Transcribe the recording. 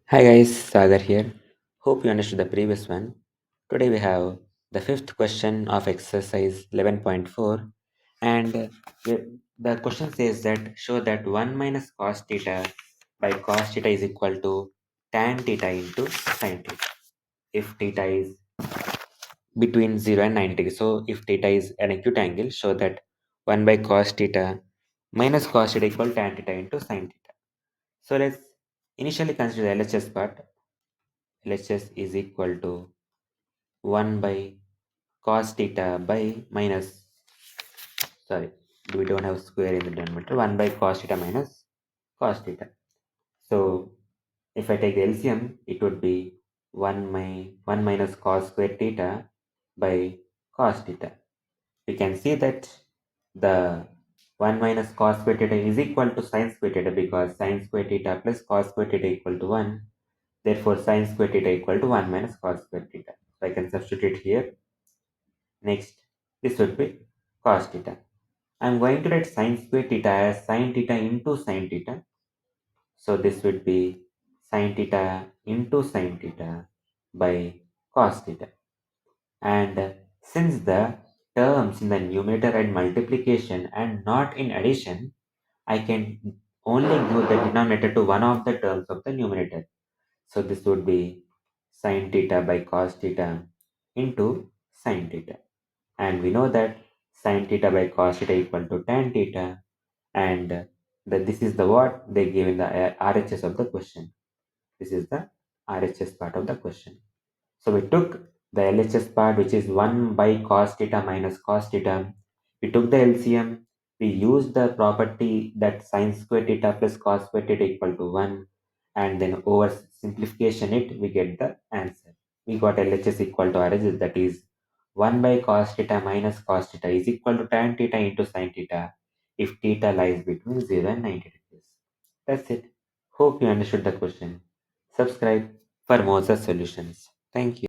Hi guys, Sagar here. Hope you understood the previous one. Today we have the fifth question of exercise 11.4 and the question says that show that 1 minus cos theta by cos theta is equal to tan theta into sin theta if theta is between 0 and 90 degrees. So if theta is an acute angle, show that 1 by cos theta minus cos theta equal tan theta into sin theta. So let's initially consider the LHS part. LHS is equal to 1 by cos theta by minus, sorry, we don't have square in the denominator, 1 by cos theta minus cos theta. So if I take the LCM, it would be 1 minus cos square theta by cos theta. We can see that the 1 minus cos square theta is equal to sin square theta because sin square theta plus cos square theta equal to 1. Therefore, sin square theta equal to 1 minus cos square theta. So I can substitute here. Next, this would be cos theta. I'm going to write sin square theta as sin theta into sin theta. So this would be sin theta into sin theta by cos theta. And since the terms in the numerator and multiplication and not in addition, I can only give the denominator to one of the terms of the numerator. So this would be sin theta by cos theta into sin theta. And we know that sin theta by cos theta equal to tan theta, and that this is the what they gave in the RHS of the question. This is the RHS part of the question. So we took the LHS part, which is 1 by cos theta minus cos theta. We took the LCM. We used the property that sin square theta plus cos square theta equal to 1. And then over simplification it, we get the answer. We got LHS equal to RHS, that is 1 by cos theta minus cos theta is equal to tan theta into sin theta if theta lies between 0 and 90 degrees. That's it. Hope you understood the question. Subscribe for more such solutions. Thank you.